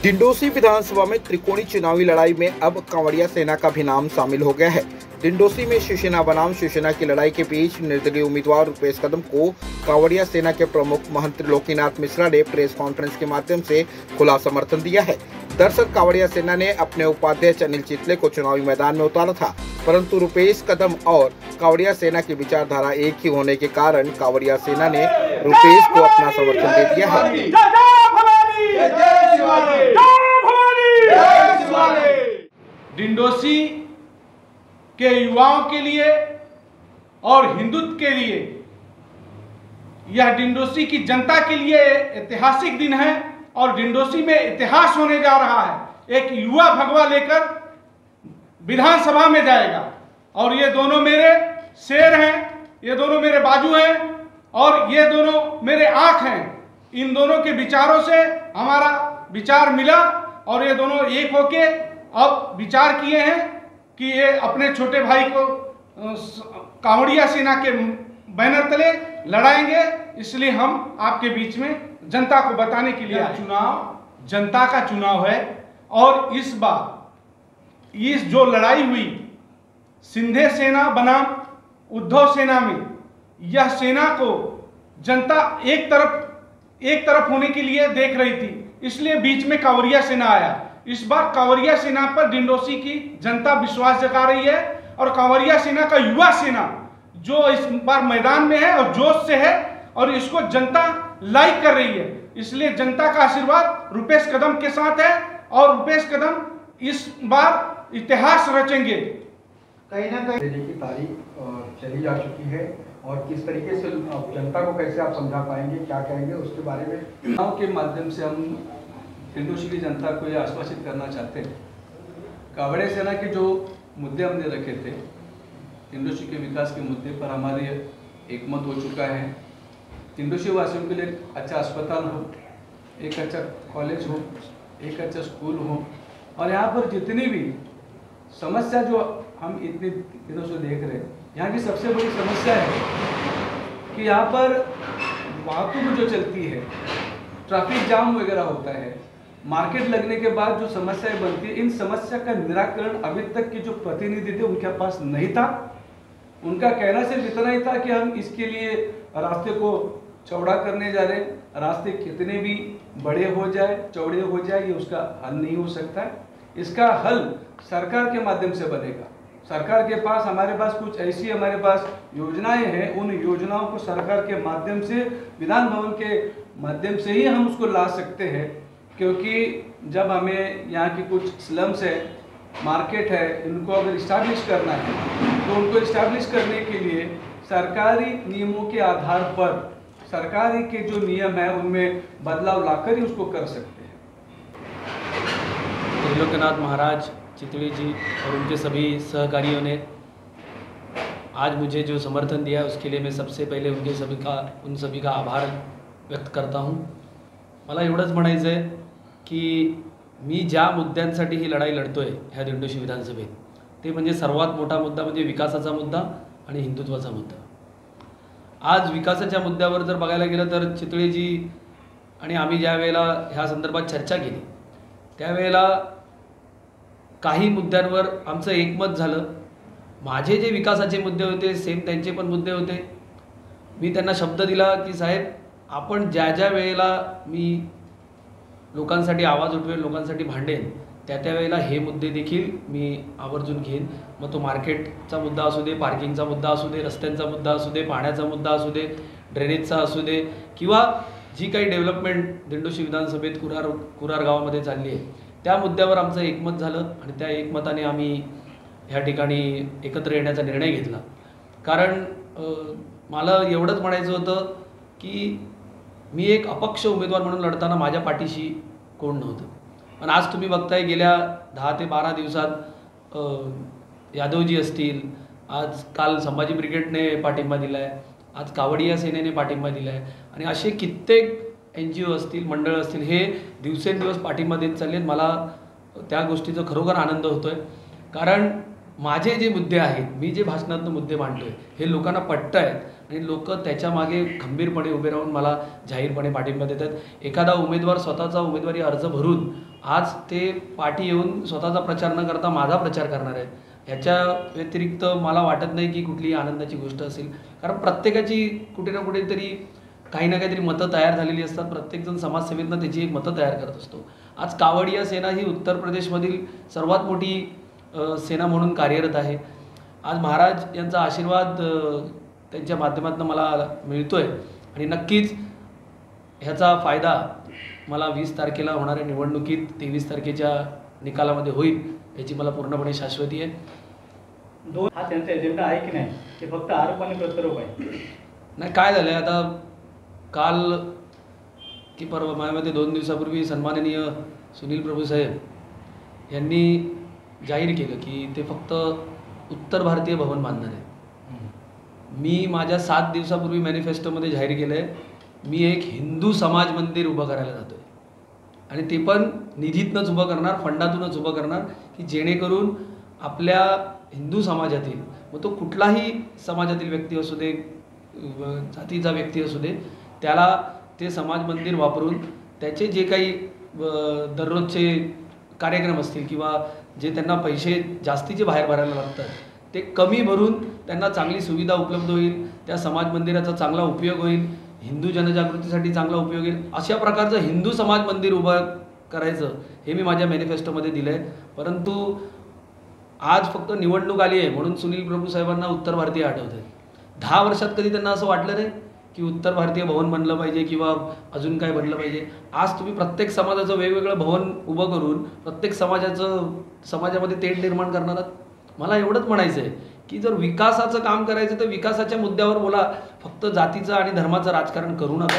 डिंडोसी विधानसभा में त्रिकोणीय चुनावी लड़ाई में अब कांवड़िया सेना का भी नाम शामिल हो गया है। डिंडोसी में शिवसेना बनाम शिवसेना की लड़ाई के बीच निर्दलीय उम्मीदवार रुपेश कदम को कांवड़िया सेना के प्रमुख महंत लोकीनाथ मिश्रा ने प्रेस कॉन्फ्रेंस के माध्यम से खुला समर्थन दिया है। दरअसल कांवड़िया सेना ने अपने उपाध्यक्ष अनिल चितले को चुनावी मैदान में उतारा था, परंतु रुपेश कदम और कांवड़िया सेना की विचारधारा एक ही होने के कारण कांवड़िया सेना ने रुपेश को अपना समर्थन दे दिया है। डिंडोसी के युवाओं के लिए और हिंदुत्व के लिए, यह डिंडोसी की जनता के लिए ऐतिहासिक दिन है और डिंडोसी में इतिहास होने जा रहा है। एक युवा भगवा लेकर विधानसभा में जाएगा और ये दोनों मेरे शेर हैं, ये दोनों मेरे बाजू हैं और ये दोनों मेरे आंख हैं। इन दोनों के विचारों से हमारा विचार मिला और ये दोनों एक होके अब विचार किए हैं कि ये अपने छोटे भाई को कांवड़िया सेना के बैनर तले लड़ाएंगे। इसलिए हम आपके बीच में जनता को बताने के लिए चुनाव जनता का चुनाव है और इस बार इस जो लड़ाई हुई सिंधे सेना बनाम उद्धव सेना में, यह सेना को जनता एक तरफ होने के लिए देख रही थी, इसलिए बीच में कांवड़िया सेना आया। इस बार कांवड़िया सेना पर डिंडोसी की जनता विश्वास जता रही है और कांवड़िया सेना का युवा सेना जो इस बार मैदान में है और जोश से है और इसको जनता लाइक कर रही है। इसलिए जनता का आशीर्वाद रुपेश कदम के साथ है और रुपेश कदम इस बार इतिहास रचेंगे। कहीं ना कहीं की तारीख चली जा चुकी है और किस तरीके से जनता को कैसे आप समझा पाएंगे, क्या कहेंगे उसके बारे में? चुनाव के माध्यम से हम डिंडोसी की जनता को ये आश्वासित करना चाहते हैं। कांवड़िया सेना के जो मुद्दे हमने रखे थे, डिंडोसी के विकास के मुद्दे पर हमारे एकमत हो चुका है। डिंडोसी वासियों के लिए एक अच्छा अस्पताल हो, एक अच्छा कॉलेज हो, एक अच्छा स्कूल हो और यहाँ पर जितनी भी समस्या जो हम इतने दिनों से देख रहे हैं, यहाँ की सबसे बड़ी समस्या है कि यहाँ पर वाहतूक जो चलती है, ट्रैफिक जाम वगैरह होता है, मार्केट लगने के बाद जो समस्याएं बनती है, इन समस्या का निराकरण अभी तक के जो प्रतिनिधि थे उनके पास नहीं था। उनका कहना सिर्फ इतना ही था कि हम इसके लिए रास्ते को चौड़ा करने जा रहे हैं। रास्ते कितने भी बड़े हो जाए, चौड़े हो जाए, ये उसका हल नहीं हो सकता है। इसका हल सरकार के माध्यम से बनेगा। सरकार के पास, हमारे पास कुछ ऐसी हमारे पास योजनाएं हैं, उन योजनाओं को सरकार के माध्यम से, विधान भवन के माध्यम से ही हम उसको ला सकते हैं। क्योंकि जब हमें यहाँ की कुछ स्लम्स है, मार्केट है, इनको अगर इस्टेब्लिश करना है तो उनको इस्टेब्लिश करने के लिए सरकारी नियमों के आधार पर, सरकारी के जो नियम है उनमें बदलाव लाकर ही उसको कर सकते हैं। त्रिलोकीनाथ महाराज चितले जी और उनके सभी सहकारियों ने आज मुझे जो समर्थन दिया उसके लिए मैं सबसे पहिले उन सभी का आभार व्यक्त करता हूँ। मला एवढंच म्हणायचं आहे की मी ज्या मुद्द्यांसाठी ही लढाई लढतोय ह्या दिंडोशी विधानसभेत, ते म्हणजे सर्वात मोठा मुद्दा म्हणजे विकासाचा मुद्दा आणि हिंदुत्वाचा मुद्दा। आज विकासाच्या मुद्द्यावर जर बघायला गेलं तर चितळेजी आणि आम्ही ज्या वेळेला ह्या संदर्भात चर्चा केली त्यावेळेला काही मुद्द्यांवर आमचं एकमत झालं। माझे जे विकासाचे मुद्दे होते सेम त्यांचे पण मुद्दे होते। मी त्यांना शब्द दिला की साहेब, आपण ज्या ज्या वेळेला मी लोकांसाठी आवाज उठवेल, लोकांसाठी भांडेन, त्या वेळेला हे मुद्दे देखील मी आवर्जून घेईन। मग तो मार्केटचा मुद्दा असू दे, पार्किंगचा मुद्दा असू दे, रस्त्यांचा मुद्दा असू दे, पाण्याचा मुद्दा असू दे, ड्रेनेजचा असू दे किंवा जी काही डेव्हलपमेंट दिंडोशी विधानसभेत कुरार गावामध्ये चालली आहे, त्या मुद्द्यावर आमचं एकमत झालं आणि त्या एकमताने आम्ही ह्या ठिकाणी एकत्र येण्याचा निर्णय घेतला। कारण मला एवढंच म्हणायचं होतं की मी एक अपक्ष उमेदवार म्हणून लढताना माझ्या पाठीशी कोण नव्हतं, पण आज तुम्ही बघताय गेल्या 10 ते 12 दिवसात यादवजी असतील, आज काल संभाजी ब्रिगेडने पाठिंबा दिला आहे, आज कावड़िया सेनेने पाठिंबा दिला आहे आणि असे कित्येक NGO असतील, मंडळ असतील, हे दिवसेंदिवस पाठिंबा देत चालले आहेत। मला त्या गोष्टीचा खरोखर आनंद होतोय, कारण माझे जे मुद्दे आहेत, मी जे भाषणातून मुद्दे मांडतोय हे लोकांना पटत आहेत आणि लोक त्याच्या मागे खंबीरपणे उभे राहून मला जाहीरपणे पाठिंबा देतात। एखादा उमेदवार स्वतःचा उमेदवारी अर्ज भरून आज ते पाठी येऊन स्वतःचा प्रचार न करता माझा प्रचार करणार आहेत, ह्याच्या व्यतिरिक्त मला वाटत नाही की कुठली आनंदाची गोष्ट असेल। कारण प्रत्येकाची कुठे ना कुठेतरी काही ना काहीतरी मतं तयार झालेली असतात, प्रत्येकजण समाजसेवेतनं त्याची एक मतं तयार करत असतो। आज कावडिया सेना ही उत्तर प्रदेशमधील सर्वात मोठी सेना म्हणून कार्यरत आहे। आज महाराज यांचा आशीर्वाद त्यांच्या माध्यमातून मला मिळतोय आणि नक्कीच ह्याचा फायदा मला 20 तारखेला होणाऱ्या निवडणुकीत 23 तारखेच्या निकालामध्ये होईल याची मला पूर्णपणे शाश्वती आहे। हा त्यांचा एजेंडा आहे की नाही, ते फक्त आरोप आणि प्रत्यारोप आहे? नाही, काय झालं आहे आता, काल की परवा माझ्यामध्ये 2 दिवसापूर्वी सन्माननीय सुनील प्रभू साहेब यांनी जाहीर केलं की ते फक्त उत्तर भारतीय भवन बांधणार आहे। मी माझ्या 7 दिवसापूर्वी मॅनिफेस्टोमध्ये जाहीर केलं आहे मी एक हिंदू समाज मंदिर उभं करायला जातो आहे आणि ते पण निधीतनंच उभं करणार, फंडातूनच उभं करणार की जेणेकरून आपल्या हिंदू समाजातील, मग तो कुठलाही समाजातील व्यक्ती असू दे, जातीचा व्यक्ती असू दे, त्याला ते समाज मंदिर वापरून त्याचे जे काही दररोजचे कार्यक्रम असतील किंवा जे त्यांना पैसे जास्तीचे बाहेर भरायला लागतात ते कमी भरून त्यांना चांगली सुविधा उपलब्ध होईल, त्या समाज मंदिराचा चांगला उपयोग होईल, हिंदू जनजागृतीसाठी चांगला उपयोग होईल, अशा प्रकारचं हिंदू समाज मंदिर उभं करायचं हे मी माझ्या मॅनिफेस्टोमध्ये दिलं आहे। परंतु आज फक्त निवडणूक आली आहे म्हणून सुनील प्रभू साहेबांना उत्तर भारतीय आठवत आहे। 10 वर्षात कधी त्यांना असं वाटलं नाही की उत्तर भारतीय भवन बनलं पाहिजे किंवा अजून काय बनलं पाहिजे। आज तुम्ही प्रत्येक समाजाचं वेगवेगळं भवन उभं करून प्रत्येक समाजामध्ये तेढ निर्माण करणार आहात। मला एवढंच म्हणायचं आहे की जर विकासाचं काम करायचं तर विकासाच्या मुद्द्यावर बोला, फक्त जातीचं आणि धर्माचं राजकारण करू नका।